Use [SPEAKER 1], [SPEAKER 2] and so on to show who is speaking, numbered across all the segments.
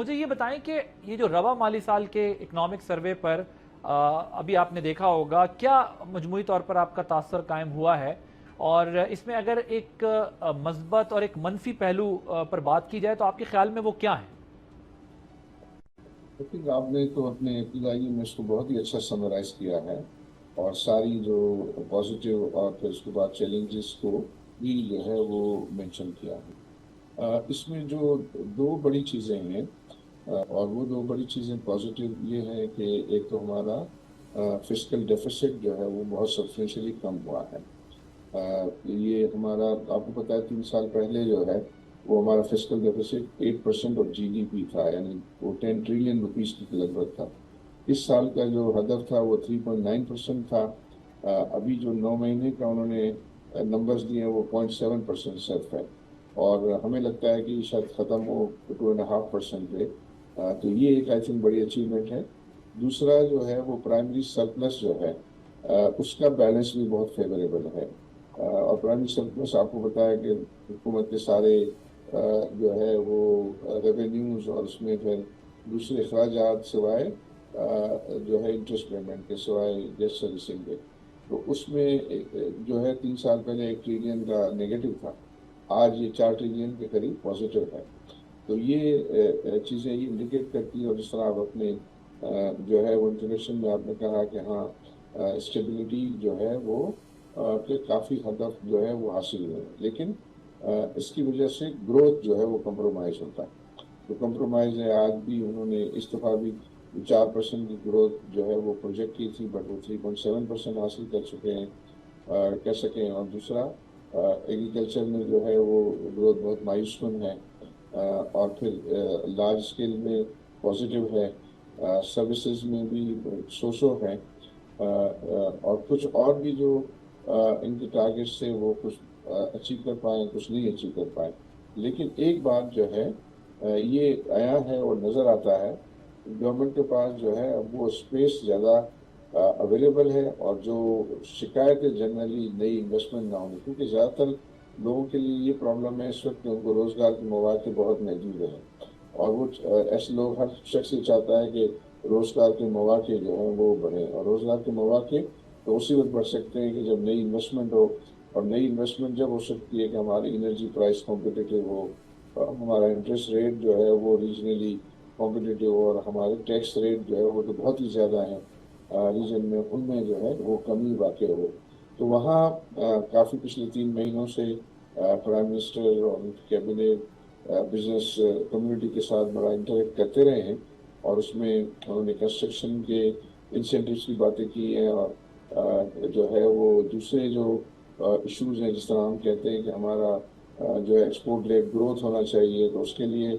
[SPEAKER 1] مجھے یہ بتائیں کہ یہ جو رواں مالی سال کے اکنامک سروے پر ابھی آپ نے دیکھا ہوگا، کیا مجموعی طور پر آپ کا تاثر قائم ہوا ہے؟ اور اس میں اگر ایک مثبت اور ایک منفی پہلو پر بات کی جائے تو آپ کے خیال میں وہ کیا ہیں؟
[SPEAKER 2] آپ نے تو اپنے ابتدائی میں اس کو بہت ہی اچھا سمرائز کیا ہے، اور ساری جو پازیٹیو اور پھر اس کے بعد چیلنجز کو بھی جو ہے وہ مینشن کیا ہے۔ اس میں جو دو بڑی چیزیں ہیں، اور وہ دو بڑی چیزیں پازیٹیو یہ ہے کہ ایک تو ہمارا فسکل ڈیفیسٹ جو ہے وہ بہت سبسٹینشلی کم ہوا ہے۔ یہ ہمارا آپ کو پتا ہے 3 سال پہلے جو ہے وہ ہمارا fiscal deficit 8% of G D P تھا، یعنی وہ 10 ٹریلین روپیز کے لگ بھگ تھا۔ اس سال کا جو ہدف تھا وہ 3.9% تھا۔ ابھی جو 9 مہینے کا انہوں نے نمبرز دیے ہیں وہ 0.7% صرف ہے، اور ہمیں لگتا ہے کہ شاید ختم ہو 2.5% پہ۔ تو یہ ایک آئی تھنک بڑی اچیومنٹ ہے۔ دوسرا جو ہے وہ پرائمری سرپلس جو ہے اس کا بیلنس بھی بہت فیوریبل ہے۔ اور پرائمری سرپلس آپ کو بتایا کہ حکومت کے سارے جو ہے وہ ریونیوز اور اس میں پھر دوسرے اخراجات سوائے جو ہے انٹرسٹ پیمنٹ کے سوائے ڈیٹ سروسنگ کے، تو اس میں جو ہے 3 سال پہلے 1 ٹریلین کا نیگیٹو تھا، آج یہ 4 ٹریلین کے قریب پازیٹیو ہے۔ تو یہ چیزیں یہ انڈیکیٹ کرتی ہیں، اور جس طرح آپ اپنے جو ہے وہ انٹروڈکشن میں آپ نے کہا کہ ہاں اسٹیبلٹی جو ہے وہ کہ کافی ہدف جو ہے وہ حاصل ہوئے ہیں، لیکن اس کی وجہ سے گروتھ جو ہے وہ کمپرومائز ہوتا ہے۔ تو کمپرومائز ہے، آج بھی انہوں نے اس دفعہ بھی 4% کی گروتھ جو ہے وہ پروجیکٹ کی تھی، بٹ وہ 3.7% حاصل کر چکے ہیں، کر سکیں۔ اور دوسرا ایگریکلچر میں جو ہے وہ گروتھ بہت مایوس کن ہے، اور پھر لارج اسکیل میں پازیٹیو ہے، سروسز میں بھی سو ہے، اور کچھ اور بھی جو ان کے ٹارگیٹس تھے وہ کچھ اچیو کر پائے، کچھ نہیں اچیو کر پائے۔ لیکن ایک بات جو ہے یہ آیا ہے اور نظر آتا ہے، گورنمنٹ کے پاس جو ہے اب وہ اسپیس زیادہ اویلیبل ہے، اور جو شکایت ہے جنرلی نئی انویسٹمنٹ نہ ہونے، کیونکہ زیادہ تر لوگوں کے لیے یہ پرابلم ہے اس وقت کہ ان کو روزگار کے مواقع بہت محدود ہیں، اور وہ ایسے لوگ، ہر شخص یہ چاہتا ہے کہ روزگار کے مواقع جو ہیں وہ بڑھیں، اور روزگار کے مواقع تو اسی وقت بڑھ سکتے ہیں کہ جب نئی انویسٹمنٹ ہو، اور نئی انویسٹمنٹ جب ہو سکتی ہے کہ ہماری انرجی پرائس کمپٹیٹیو ہو، ہمارا انٹرسٹ ریٹ جو ہے وہ ریجنلی کمپٹیٹیو ہو، اور ہمارے ٹیکس ریٹ جو ہے وہ تو بہت ہی زیادہ ہیں ریجن میں، ان میں جو ہے وہ کمی واقع ہو۔ تو وہاں کافی پچھلے 3 مہینوں سے پرائم منسٹر اور کیبنٹ بزنس کمیونٹی کے ساتھ بڑا انٹریکٹ کرتے رہے ہیں، اور اس میں انہوں نے کنسٹرکشن کے انسینٹیوز کی باتیں کی ہیں، اور جو ہے وہ دوسرے جو ایشوز ہیں، جس طرح ہم کہتے ہیں کہ ہمارا جو ہے ایکسپورٹ لیڈ گروتھ ہونا چاہیے، تو اس کے لیے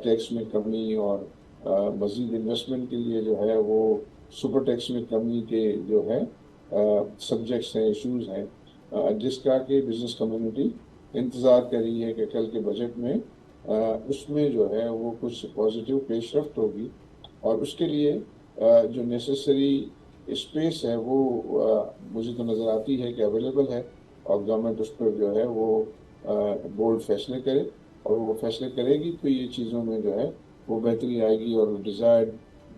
[SPEAKER 2] ٹیکس میں کمی، اور مزید انویسٹمنٹ کے لیے جو ہے وہ سپر ٹیکس میں کمی کے جو ہے سبجیکٹس ہیں، ایشوز ہیں، جس کا کہ بزنس کمیونٹی انتظار کر رہی ہے کہ کل کے بجٹ میں اس میں جو ہے وہ کچھ پازیٹیو پیش رفت ہوگی، اور اس کے لیے جو نیسیسری اسپیس ہے وہ مجھے تو نظر آتی ہے کہ اویلیبل ہے، اور گورنمنٹ اس پر جو ہے وہ بولڈ فیصلے کرے، اور وہ فیصلے کرے گی تو یہ چیزوں میں جو ہے وہ بہتری آئے گی، اور ڈیزائرڈ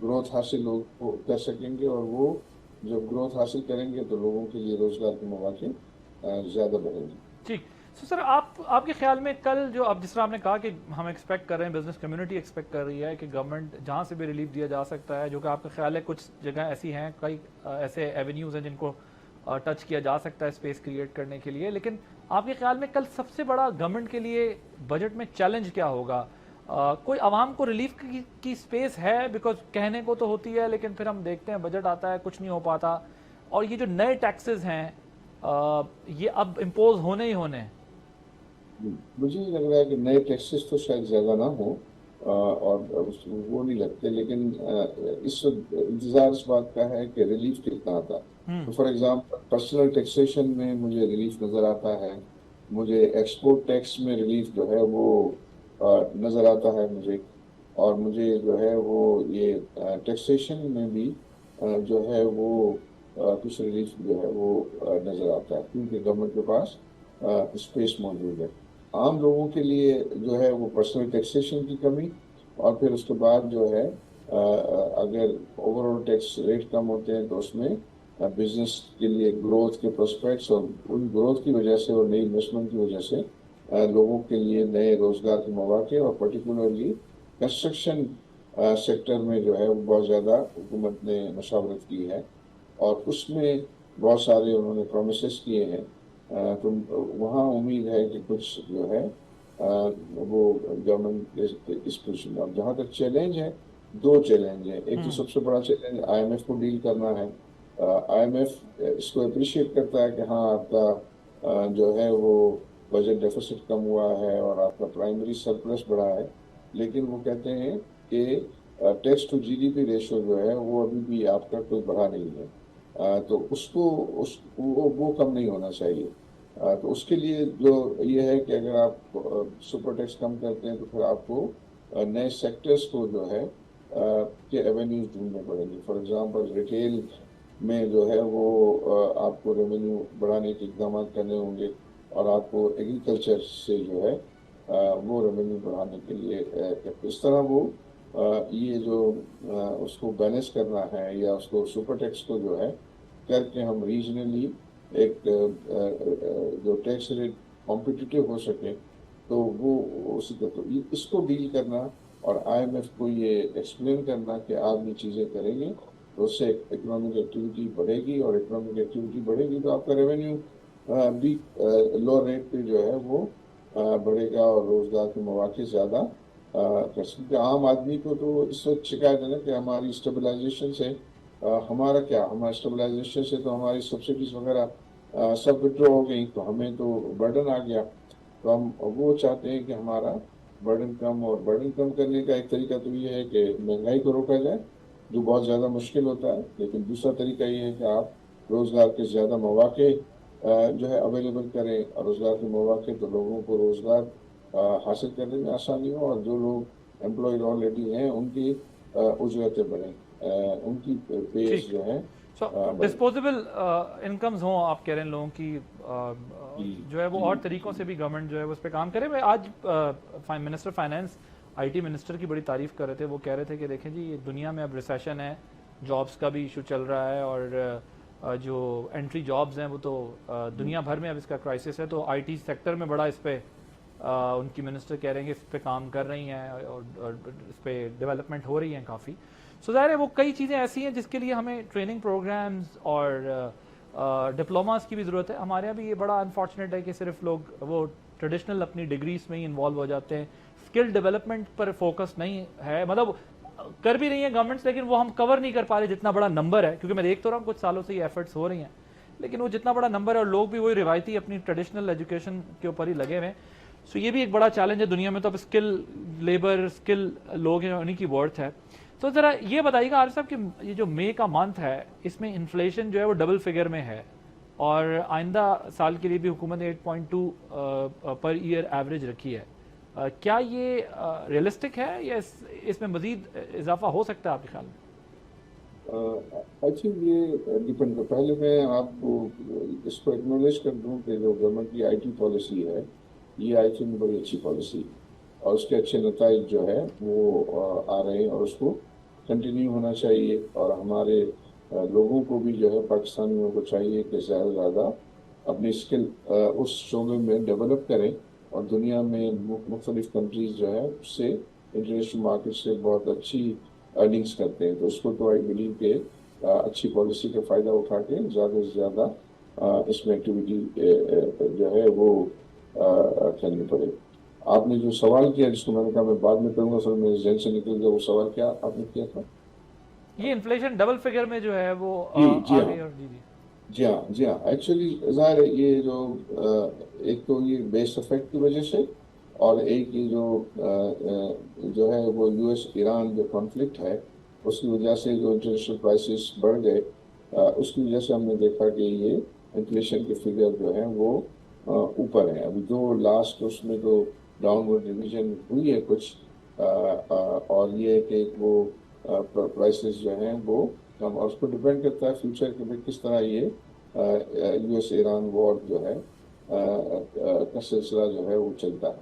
[SPEAKER 2] گروتھ حاصل لوگ کر سکیں گے، اور وہ جب گروتھ حاصل کریں گے تو لوگوں کے لیے روزگار کے مواقع زیادہ بڑھیں گے۔
[SPEAKER 1] ٹھیک۔ سر آپ کے خیال میں کل جو اب جس طرح آپ نے کہا کہ ہم ایکسپیکٹ کر رہے ہیں، بزنس کمیونٹی ایکسپیکٹ کر رہی ہے کہ گورنمنٹ جہاں سے بھی ریلیف دیا جا سکتا ہے، جو کہ آپ کا خیال ہے کچھ جگہ ایسی ہیں، کئی ایسے ایونیوز ہیں جن کو ٹچ کیا جا سکتا ہے اسپیس کریٹ کرنے کے لیے، لیکن آپ کے خیال میں کل سب سے بڑا گورنمنٹ کے لیے بجٹ میں چیلنج کیا ہوگا؟ کوئی عوام کو ریلیف کی اسپیس ہے؟ بیکاز کہنے کو تو ہوتی ہے، لیکن پھر ہم دیکھتے ہیں بجٹ آتا ہے کچھ نہیں ہو پاتا، اور یہ جو نئے ٹیکسز ہیں یہ اب امپوز ہونے ہی ہونے ہیں۔
[SPEAKER 2] مجھے یہ لگ رہا ہے کہ نئے ٹیکسز تو شاید زیادہ نہ ہوں، اور وہ نہیں لگتے، لیکن اس وقت انتظار اس بات کا ہے کہ ریلیف کتنا آتا ہے۔ تو فار ایگزامپل پرسنل ٹیکسیشن میں مجھے ریلیف نظر آتا ہے، مجھے ایکسپورٹ ٹیکس میں ریلیف جو ہے وہ نظر آتا ہے مجھے، اور مجھے جو ہے وہ یہ ٹیکسیشن میں بھی جو ہے وہ کچھ ریلیف جو ہے وہ نظر آتا ہے، کیونکہ گورنمنٹ کے پاس اسپیس موجود ہے۔ عام لوگوں کے لیے جو ہے وہ پرسنل ٹیکسیشن کی کمی، اور پھر اس کے بعد جو ہے اگر اوور آل ٹیکس ریٹ کم ہوتے ہیں تو اس میں بزنس کے لیے گروتھ کے پروسپیکٹس اور ان گروتھ کی وجہ سے اور نئی انویسٹمنٹ کی وجہ سے لوگوں کے لیے نئے روزگار کے مواقع اور پرٹیکولرلی کنسٹرکشن سیکٹر میں جو ہے وہ بہت زیادہ حکومت نے مشاورت کی ہے اور اس میں بہت سارے انہوں نے پرومسز کیے ہیں. تو وہاں امید ہے کہ کچھ جو ہے وہ گورنمنٹ اس پوزیشن میں. جہاں تک چیلنج ہے، دو چیلنج ہیں. ایک تو سب سے بڑا چیلنج آئی ایم ایف کو ڈیل کرنا ہے. آئی ایم ایف اس کو اپریشیٹ کرتا ہے کہ ہاں آپ کا جو ہے وہ بجٹ ڈیفیسٹ کم ہوا ہے اور آپ کا پرائمری سرپلس بڑھا ہے، لیکن وہ کہتے ہیں کہ tax to G D P ratio جو ہے وہ ابھی بھی آپ کا کوئی بڑھا نہیں ہے. تو اس کو وہ کم نہیں ہونا چاہیے. تو اس کے لیے جو یہ ہے کہ اگر آپ سپر ٹیکس کم کرتے ہیں تو پھر آپ کو نئے سیکٹرز کو جو ہے کہ ایونیوز ڈھونڈنے پڑیں گے. فار ایگزامپل ریٹیل میں جو ہے وہ آپ کو ریونیو بڑھانے کے اقدامات کرنے ہوں گے اور آپ کو ایگریکلچر سے جو ہے وہ ریونیو بڑھانے کے لیے اس طرح وہ یہ جو اس کو بیلنس کرنا ہے یا اس کو سپر ٹیکس کو جو ہے کر کے ہم ریجنلی ایک جو ٹیکس ریٹ کمپیٹیٹیو ہو سکے تو وہ اسی کا تو اس کو ڈیل کرنا اور آئی ایم ایف کو یہ ایکسپلین کرنا کہ آپ یہ چیزیں کریں گے تو اس سے اکنامک ایکٹیویٹی بڑھے گی اور اکنامک ایکٹیویٹی بڑھے گی تو آپ کا ریونیو بھی لو ریٹ پہ جو ہے وہ بڑھے گا اور روزگار کے مواقع زیادہ کر سکتے. عام آدمی کو تو اس وقت شکایت ہے نا کہ ہماری اسٹیبلائزیشن سے ہمارا کیا، ہمارا اسٹیبلائزیشن سے تو ہماری سبسڈیز وغیرہ سب وڈرا ہو گئی تو ہمیں تو برڈن آ گیا. تو ہم وہ چاہتے ہیں کہ ہمارا برڈن کم، اور برڈن کم کرنے کا ایک طریقہ تو یہ ہے کہ مہنگائی کو روکا جائے جو بہت زیادہ مشکل ہوتا ہے، لیکن دوسرا طریقہ یہ ہے کہ آپ روزگار کے زیادہ مواقع جو ہے اویلیبل کریں اور روزگار کے مواقع تو لوگوں کو روزگار حاصل کرنے میں آسانی ہو اور جو لوگ امپلائڈ آلریڈی ہیں ان کی اجرتیں بڑھیں، ان کی پیز جو ہے
[SPEAKER 1] ڈسپوزیبل انکمز ہوں. آپ کہہ رہے ہیں لوگوں کی جو ہے وہ اور طریقوں سے بھی گورنمنٹ جو ہے اس پہ کام کرے. میں آج minister finance I T minister کی بڑی تعریف کر رہے تھے. وہ کہہ رہے تھے کہ دیکھیں جی یہ دنیا میں اب ریسیشن ہے، جابس کا بھی ایشو چل رہا ہے اور جو انٹری جابز ہیں وہ تو دنیا بھر میں اب اس کا کرائسس ہے. تو آئی ٹی سیکٹر میں بڑا اس پہ ان کی منسٹر کہہ رہے ہیں کہ اس پہ کام کر رہی ہیں اور اس پہ ڈیولپمنٹ ہو رہی ہیں کافی. سو ظاہر ہے وہ کئی چیزیں ایسی ہیں جس کے لیے ہمیں ٹریننگ پروگرامز اور ڈپلوماز کی بھی ضرورت ہے. ہمارے یہاں بھی یہ بڑا انفارچونیٹ ہے کہ صرف لوگ وہ ٹریڈیشنل اپنی ڈگریز میں ہی انوالو ہو جاتے ہیں. اسکل ڈیولپمنٹ پر فوکس نہیں ہے. مطلب کر بھی رہی ہیں گورنمنٹس لیکن وہ ہم کور نہیں کر پا رہے جتنا بڑا نمبر ہے. کیونکہ میں دیکھ تو رہا ہوں کچھ سالوں سے یہ ایفرٹس ہو رہی ہیں لیکن وہ جتنا بڑا نمبر ہے اور لوگ بھی وہی روایتی اپنی ٹریڈیشنل ایجوکیشن کے اوپر ہی لگے ہوئے ہیں. سو یہ بھی ایک بڑا چیلنج ہے دنیا میں. تو اب اسکل لیبر، اسکل لوگ ہیں، انہیں کی ورتھ ہے. تو ذرا یہ بتائیے گا عارف صاحب کہ یہ جو مئی کا منتھ ہے اس میں انفلیشن جو ہے وہ ڈبل فگر میں ہے اور آئندہ سال کے لیے بھی حکومت نے 8.2 پر ایئر ایوریج رکھی ہے. کیا یہ ریئلسٹک ہے یا اس میں مزید اضافہ ہو سکتا ہے آپ کے خیال میں؟
[SPEAKER 2] یہ ڈیپینڈ کرتا. پہلے میں آپ کو اس کو ایکنالج کر دوں کہ جو گورنمنٹ کی آئی ٹی پالیسی ہے یہ آئی تھنک بڑی اچھی پالیسی اور اس کے اچھے نتائج جو ہے وہ آ رہے ہیں اور اس کو کنٹینیو ہونا چاہیے. اور ہمارے لوگوں کو بھی جو ہے پاکستانیوں کو چاہیے کہ زیادہ سے زیادہ اپنی اسکل اس شعبے میں ڈیولپ کریں اور دنیا میں مختلف کنٹریز جو ہے اس سے انٹرنیشنل مارکیٹ سے بہت اچھی ارننگس کرتے ہیں. تو اس کو تو آئی بلیو کہ اچھی پالیسی کا فائدہ اٹھا کے زیادہ سے زیادہ اس میں ایکٹیویٹی جو ہے وہ کرنی پڑے. آپ نے جو سوال کیا جس کو میں نے کہا میں بعد میں کروں گا سر میرے ذہن سے نکل گیا وہ سوال کیا آپ نے کیا تھا؟
[SPEAKER 1] یہ انفلیشن ڈبل فگر میں جو ہے وہ
[SPEAKER 2] جی ہاں ایکچولی ظاہر ہے یہ جو ایک تو یہ بیس افیکٹ کی وجہ سے اور ایک یہ جو ہے وہ یو ایس ایران جو کانفلکٹ ہے اس کی وجہ سے جو انٹرنیشنل پرائسز بڑھ گئے اس کی وجہ سے ہم نے دیکھا کہ یہ انفلیشن کے فگر جو ہیں وہ اوپر ہیں. ابھی جو لاسٹ اس میں تو ڈاؤن ورڈ ریویژن ہوئی ہے کچھ اور یہ ہے کہ وہ پرائسز جو ہیں وہ کم اور اس کو ڈپینڈ کرتا ہے فیوچر کے کس طرح یہ یو ایس ایران وار جو ہے کا سلسلہ جو ہے وہ چلتا ہے.